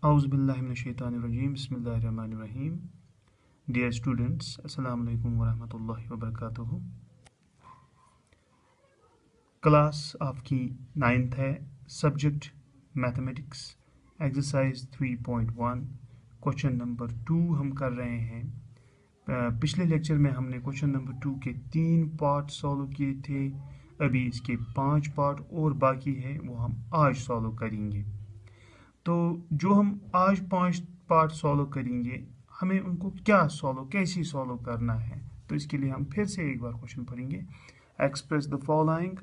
औज़ुबिल्लाहिमिनश्शैतानिर्रजीम बिस्मिल्लाहिर्रहमानिर्रहीम। Dear students, अस्सलाम वालेकुम वरहमतुल्लाहि वबरकातुहू। क्लास आपकी 9th है, subject mathematics, exercise 3.1, question number 2 हम कर रहे हैं। पिछले लेक्चर में हमने क्वेश्चन नंबर 2 के 3 पार्ट सॉल्व किए थे। अभी इसके 5 पार्ट और बाकी है, वो हम आज सॉल्व करेंगे। तो जो हम आज 5 पार्ट सॉल्व करेंगे, हमें उनको कैसे सॉल्व करना है, तो इसके लिए हम फिर से एक बार क्वेश्चन पढ़ेंगे। Express the following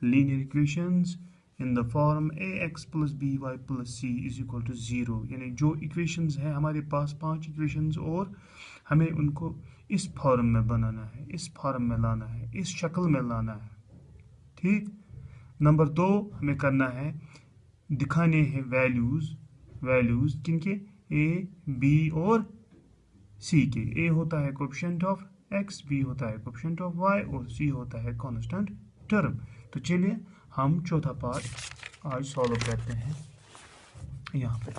linear equations in the form ax + by + c = 0। यानी जो इक्वेशंस हैं हमारे पास 5 इक्वेशंस, और हमें उनको इस फॉर्म में बनाना है, इस फॉर्म में लाना है, इस शक्ल में लाना है। ठीक। नंबर 2 हमें करना है, दिखाने हैं वैल्यूज किनके, ए, बी और सी के। ए होता है कोएफिशिएंट ऑफ एक्स, बी होता है कोएफिशिएंट ऑफ वाई, और सी होता है कांस्टेंट टर्म। तो चलिए हम चौथा पार्ट आज सॉल्व करते हैं यहाँ पे।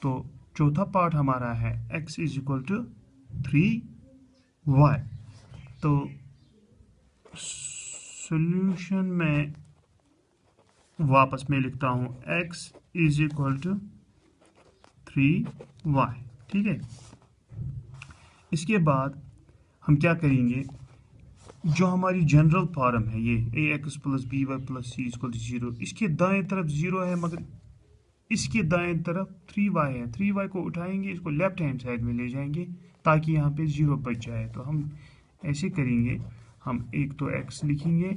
तो चौथा पार्ट हमारा है x = 3y। तो सॉल्यूशन में वापस मैं लिखता हूँ x = 3y। ठीक है। इसके बाद हम क्या करेंगे, जो हमारी जनरल फॉर्म है ये ax + by + c = 0, इसके दाएं तरफ 0 है, मगर इसके दाएं तरफ 3y है। 3y को उठाएंगे, इसको लेफ्ट हैंड साइड में ले जाएंगे ताकि यहाँ पे 0 बच जाए। तो हम ऐसे करेंगे, हम एक तो x लिखेंगे,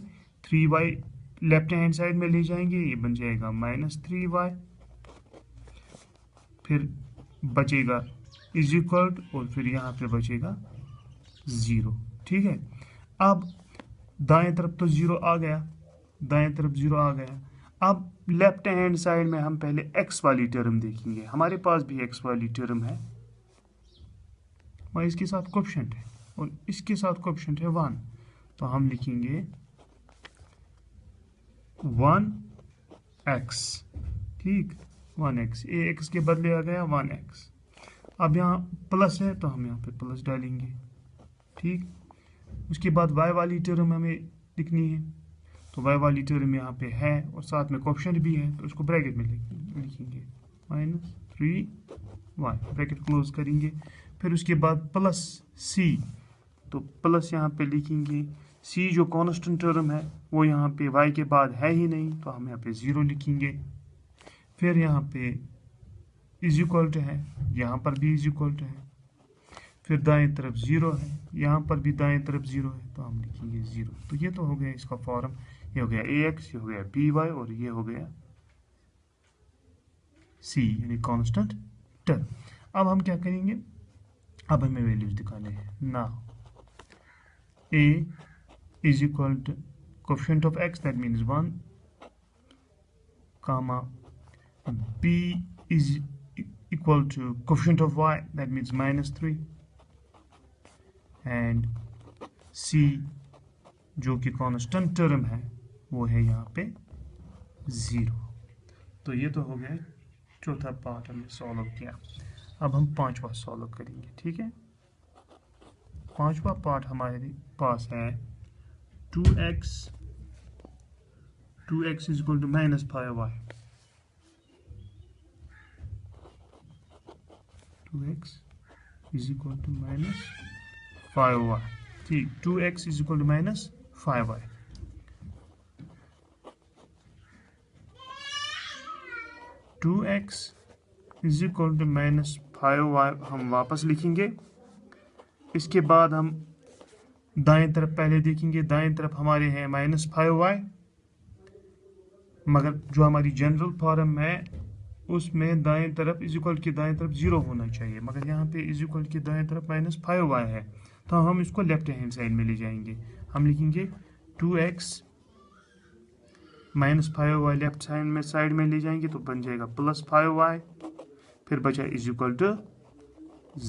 3y लेफ्ट हैंड साइड में ले जाएंगे, ये बन जाएगा -3y, फिर बचेगा इक्वल, और फिर यहाँ पे बचेगा 0। ठीक है। अब दाएं तरफ तो 0 आ गया, दाएं तरफ 0 आ गया। अब लेफ्ट हैंड साइड में हम पहले x वाली टर्म देखेंगे। हमारे पास भी x वाली टर्म है, और इसके साथ कोएफिशिएंट है, और इसके साथ कोएफिशिएंट है 1। तो हम लिखेंगे 1x। ठीक, 1x, ax के बदले आ गया 1x। अब यहाँ प्लस है तो हम यहाँ पे प्लस डालेंगे। ठीक। उसके बाद y वाली टर्म हमें लिखनी है, तो y वाली टर्म यहाँ पे है और साथ में कोएफिशिएंट भी है, तो उसको ब्रैकेट में लिखेंगे -3y, ब्रैकेट क्लोज करेंगे। फिर उसके बाद प्लस c, तो प्लस यहाँ पे लिखेंगे। c जो कांस्टेंट टर्म है वो यहाँ पे y के बाद है ही नहीं, तो हम यहाँ पे 0 लिखेंगे। फिर यहाँ पे इक्वल है, यहाँ पर भी इक्वल है, फिर दाएं तरफ 0 है, यहाँ पर भी दाएं तरफ 0 है, तो हम लिखेंगे 0। तो ये तो हो गया इसका फॉर्म, ये हो गया ax, ये हो गया by, और ये हो गया c यानी कांस्टेंट टर्म। अब हम क्या करेंगे, अब हमें वैल्यूज दिखाने हैं ना। a is equal to coefficient of x, that means 1, comma b is equal to coefficient of y, that means -3, and c जो कि कांस्टेंट टर्म है वो है यहाँ पे 0। तो ये तो हो गया चौथा पार्ट हमने सॉल्व किया। अब हम पांचवा सॉल्व करेंगे। ठीक है। पांचवा पार्ट हमारे पास है 2x is equal to -5y। 2x is equal to -5y। ठीक, 2x is equal to -5y। Two x is equal to -5y हम वापस लिखेंगे। इसके बाद हम दाएं तरफ पहले देखेंगे, दाएं तरफ हमारे हैं -5y, मगर जो हमारी जनरल फॉर्म है उसमें दाएं तरफ इक्वल के दाएं तरफ 0 होना चाहिए, मगर यहाँ पे इक्वल के दाएं तरफ -5y है, तो हम इसको लेफ्ट हैंड साइड में ले जाएंगे। हम लिखेंगे 2x -5y लेफ्ट साइड में ले जाएंगे, तो बन जाएगा +5y, फिर बचा इक्वल टू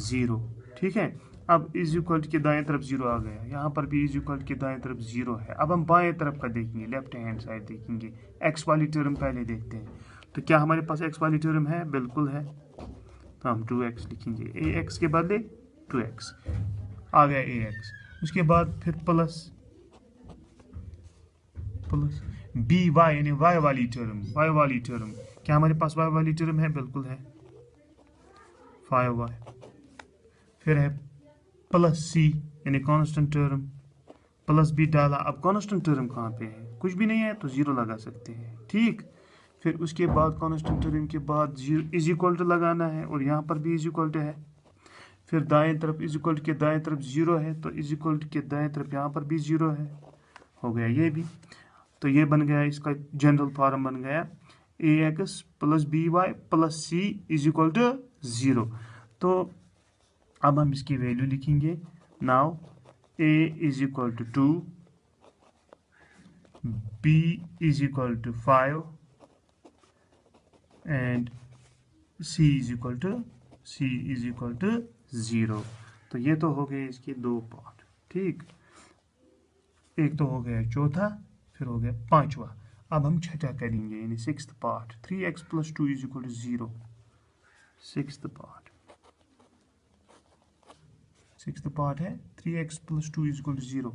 0। ठीक है। अब इक्वल के दाएं तरफ 0 आ गया, यहाँ पर भी इक्वल के दाएं तरफ 0 है। अब हम बाएं तरफ का देखेंगे, लेफ्ट हैंड साइड देखेंगे, x वाली टर्म पहले देखते हैं। तो क्या हमारे पास x वाली टर्म है? बिल्कुल है, तो हम 2x लिखेंगे, ax के बदले 2x आ गया ax। उसके बाद फिर प्लस बी वाई यानी y वाली टर्म, क्या हमारे पास y वाली टर्म है? बिल्कुल है, 5y। फिर है प्लस सी यानी कांस्टेंट टर्म, प्लस बी डाला। अब कांस्टेंट टर्म कहाँ पे है? कुछ भी नहीं है तो जीरो लगा सकते हैं, ठीक। फिर उसके बाद कांस्टेंट टर्म के बाद जीरो इज इक्वल टू लगाना है, और यहाँ पर भी इज इक्वल टू है। फिर दाएं तरफ इज इक्वल टू के दाएं तरफ जीरो है, तो इज इक्वल टू के दाएं तरफ यहाँ पर भी जीरो है, हो गया ये भी। तो ये बन गया, इसका जनरल फॉर्म बन गया ax plus b y plus c is equal to zero. तो अब हम इसकी वैल्यू लिखेंगे। Now a is equal to 2, b is equal to 5 and c is equal to 0। तो ये तो हो गए इसके दो पार्ट, ठीक। एक तो हो गया चौथा, फिर हो गया पांचवा। अब हम छठा करेंगे यानी sixth part. 3x plus 2 is equal to 0, sixth part है 3x plus 2 is equal to 0।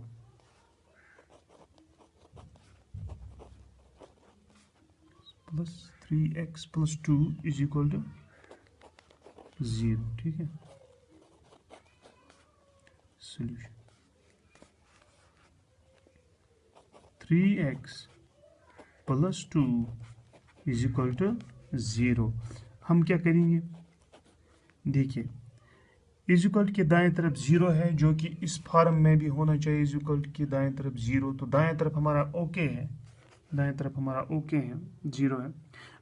Plus 3x plus 2 is equal to 0, ठीक है। Solution 3x plus 2 is equal to 0। हम क्या करेंगे? देखिए, इज इक्वल के दाएं तरफ 0 है, जो कि इस फॉर्म में भी होना चाहिए, इज इक्वल के दाएं तरफ 0। तो दाएं तरफ हमारा ओके है, दाएं तरफ हमारा ओके है, 0 है।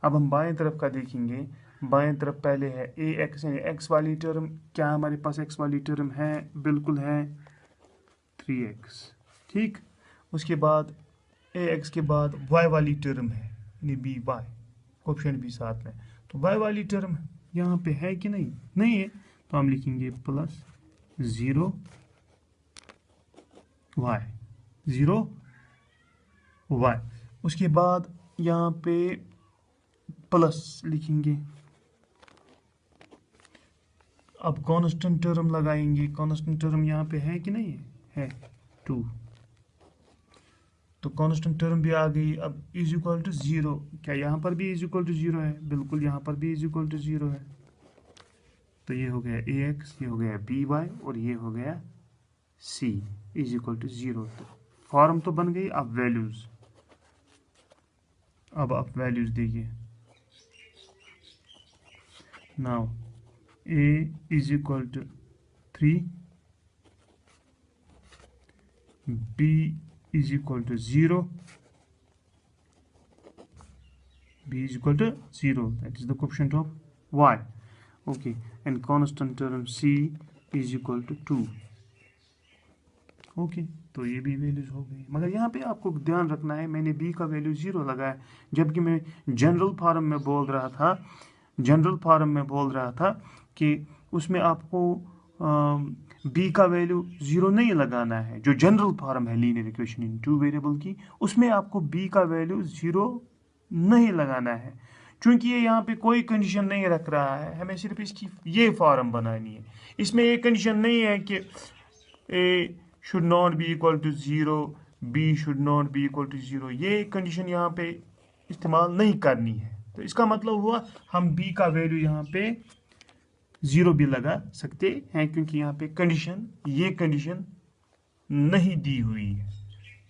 अब हम बाएं तरफ का देखेंगे। बाएं तरफ पहले है ax यानी x वाली टर्म। क्या हमारे पास x वाली टर्म है? बिल्कुल है, 3x, ठीक। उसके बाद ax के बाद y वाली टर्म है यानी by, ऑप्शन भी साथ में। तो y वाली टर्म यहाँ पे है कि नहीं? नहीं है, तो हम लिखेंगे प्लस 0 y। उसके बाद यहाँ पे प्लस लिखेंगे। अब कांस्टेंट टर्म लगाएंगे। कांस्टेंट टर्म यहाँ पे है कि नहीं है? 2। तो कांस्टेंट टर्म भी आ गई। अब इज इक्वल टू 0, क्या यहाँ पर भी इज इक्वल टू 0 है? बिल्कुल, यहाँ पर भी इज इक्वल टू 0 है। तो ये हो गया ax, ये हो गया by और ये हो गया c इज इक्वल टू 0। तो फॉर्म तो बन गई। अब वैल्यूज, अब आप वैल्यूज देखिए। Now a is equal to 3, b is equal to 0, b is equal to 0, that is the coefficient of y, okay, and constant term c is equal to 2, okay। तो ये भी वैल्यूज हो गई, मगर यहाँ पे आपको ध्यान रखना है, मैंने b का वैल्यू 0 लगाया, जबकि मैं जनरल फॉर्म में बोल रहा था कि उसमें आपको b का वैल्यू 0 नहीं लगाना है। जो जनरल फॉर्म है linear equation in two variable की, उसमें आपको b का वैल्यू 0 नहीं लगाना है, क्योंकि ये यहाँ पे कोई कंडीशन नहीं रख रहा है। हमें सिर्फ इसकी ये फॉर्म बनानी है। इसमें ये कंडीशन नहीं है कि a should not be equal to 0, b should not be equal to 0। ये कंडीशन यहाँ पे इस्तेमाल नहीं करनी है। तो इसका मतलब हुआ हम b का वैल्यू यहाँ पे 0 भी लगा सकते हैं, क्योंकि यहाँ पे कंडीशन, ये कंडीशन नहीं दी हुई है।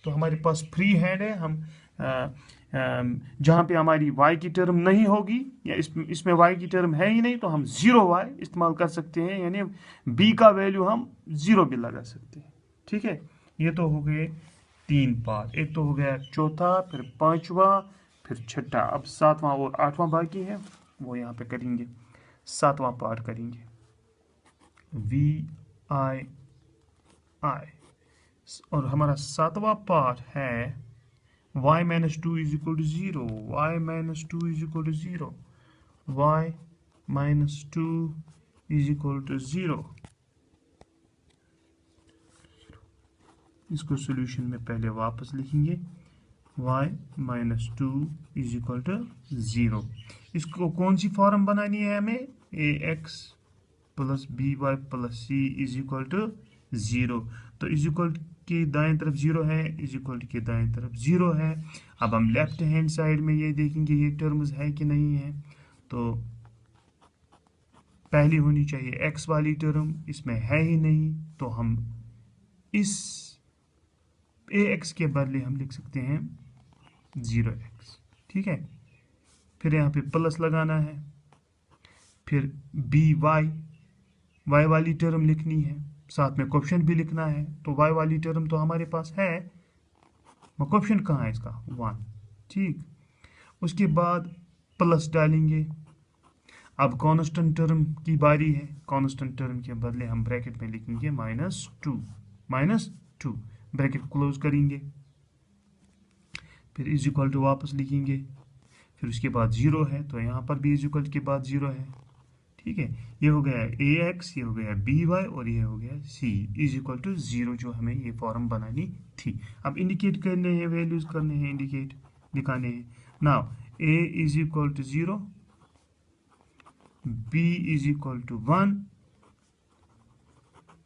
तो हमारे पास फ्री हैंड है। हम जहाँ पे हमारी y की टर्म नहीं होगी या इसमें y की टर्म है ही नहीं, तो हम 0y इस्तेमाल कर सकते हैं, यानी b का वैल्यू हम 0 भी लगा सकते हैं, ठीक है। ये तो हो गए 3 पार्ट, एक तो हो गया चौथा, फिर पांचवा, फिर छठा। अब सातवां और आठवां बाकी है, वो यहाँ पे करेंगे। सातवां पार्ट करेंगे VI, और हमारा सातवां पार्ट है y minus 2 is equal to 0, y minus 2 is equal to 0, y minus 2 is equal to 0। इसको सॉल्यूशन में पहले वापस लिखेंगे। y minus 2 is equal to 0। इसको कौन सी फॉर्म बनानी है हमें? A x plus b y plus c is equal to 0। तो इज इक्वल के दाएं तरफ 0 है, इज इक्वल के दाएं तरफ 0 है। अब हम लेफ्ट हैंड साइड में ये देखेंगे ये टर्म्स है कि नहीं है। तो पहली होनी चाहिए x वाली टर्म, इसमें है ही नहीं, तो हम इस ax के बदले हम लिख सकते हैं 0x। ठीक है, फिर यहाँ पे प्लस लगाना है, फिर y वाली टर्म लिखनी है, साथ में कोएफिशिएंट भी लिखना है। तो y वाली टर्म तो हमारे पास है, कोएफिशिएंट कहाँ है इसका? 1। ठीक, उसके बाद प्लस डालेंगे। अब कांस्टेंट टर्म की बारी है, कांस्टेंट टर्म के बदले हम ब्रैकेट में लिखेंगे -2 ब्रैकेट क्लोज करेंगे, फिर इज इक्वल टू वापस लिखेंगे, फिर उसके बाद 0 है तो यहाँ पर भी इज इक्वल के बाद 0 है। ठीक है, ये हो गया ए एक्स, ये हो गया बी वाई और ये हो गया सी इज इक्वल टू 0, जो हमें ये फॉर्म बनानी थी। अब इंडिकेट करने हैं, वैल्यूज करने हैं, इंडिकेट दिखाने हैं। Now a is equal to 0, b is equal to 1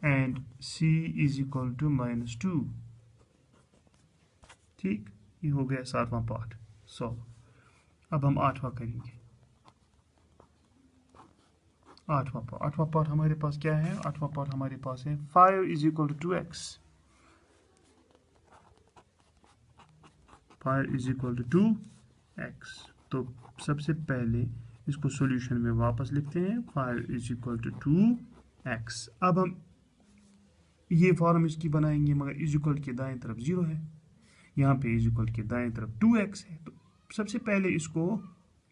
and c is equal to -2। ठीक, ये हो गया 7वां पार्ट सॉल्व। अब हम 8वां करेंगे। 8वां पार्ट हमारे पास क्या है? 8वां पार्ट हमारे पास है 5 is equal to 2x। 5 is equal to 2x। तो सबसे पहले इसको सॉल्यूशन में वापस लिखते हैं, 5 is equal to 2x। अब हम ये फॉर्म इसकी बनाएंगे, मगर इज इक्वल के दाएं तरफ 0 है, यहाँ पे इज इक्वल के दाएं तरफ 2x है। तो सबसे पहले इसको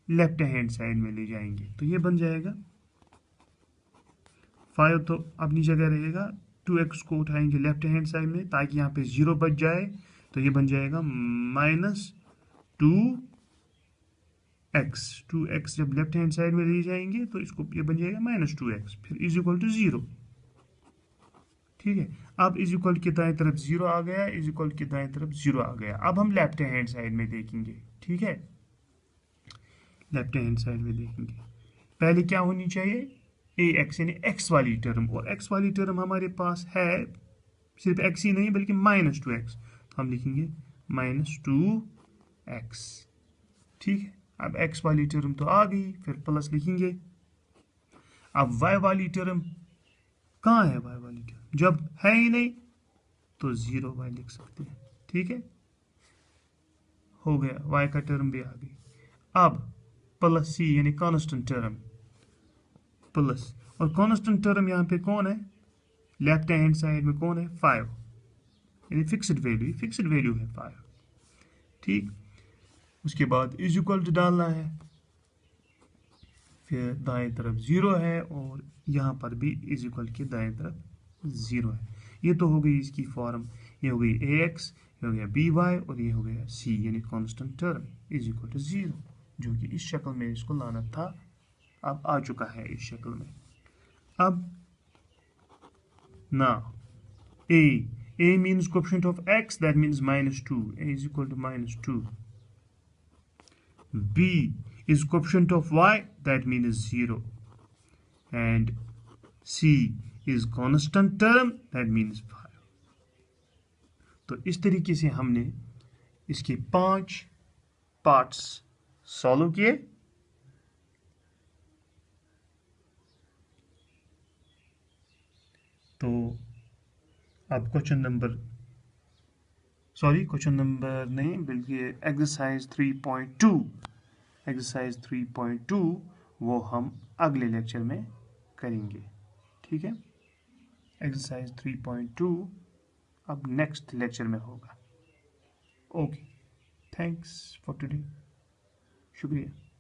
लेफ्ट हैंड साइड में ले जाएंगे, तो ये बन जाएगा 5 तो अपनी जगह रहेगा, 2x को उठाएंगे लेफ्ट हैंड साइड में ताकि यहाँ पे 0 बच जाए, तो ये बन जाएगा -2x। 2x जब लेफ्ट हैंड साइड में ले जाएंगे तो इसको ये बन जाएगा -2x, फिर इज इक्वल टू 0। ठीक है, अब इज इक्वल के दाएं तरफ 0 आ गया, इज इक्वल के दाएं तरफ 0 आ गया। अब हम लेफ्ट हैंड साइड में देखेंगे। ठीक है, लेफ्ट हैंड साइड में देखेंगे, पहले क्या होनी चाहिए? ए एक्स यानी एक्स वाली टर्म, और एक्स वाली टर्म हमारे पास है सिर्फ एक्स ही नहीं बल्कि -2x, तो हम लिखेंगे -2x। ठीक है, अब एक्स वाली टर्म तो आ गई, फिर प्लस लिखेंगे। अब वाई वाली टर्म कहाँ है? वाई वाली टर्म जब है ही नहीं तो 0y लिख सकते हैं। ठीक है, हो गया, y का टर्म भी आ गई। अब प्लस सी यानी कांस्टेंट टर्म, प्लस, और कांस्टेंट टर्म यहाँ पे कौन है? लेफ्ट हैंड साइड में कौन है? 5 यानी फिक्स्ड वैल्यू है 5। ठीक, उसके बाद इज इक्वल टू डालना है, फिर दाएं तरफ 0 है और यहाँ पर भी इज इक्वल के दाएं तरफ 0 है। ये तो हो गई इसकी फॉर्म, ये हो गई ax, ये हो गया by और ये हो गया c यानी constant term is equal to 0, जो कि इस शक्ल में इसको लाना था, अब आ चुका है इस शक्ल में। अब ना a means coefficient of x, that means -2, a is equal to -2। b is coefficient of y, that means 0, and c is constant term, that means 5। तो इस तरीके से हमने इसके 5 पार्ट्स सॉल्व किए। तो अब क्वेश्चन नंबर नहीं बल्कि एक्सरसाइज 3.2 वो हम अगले लेक्चर में करेंगे। ठीक है, एक्सरसाइज 3.2 अब नेक्स्ट लेक्चर में होगा। ओके, थैंक्स फॉर टुडे, शुक्रिया।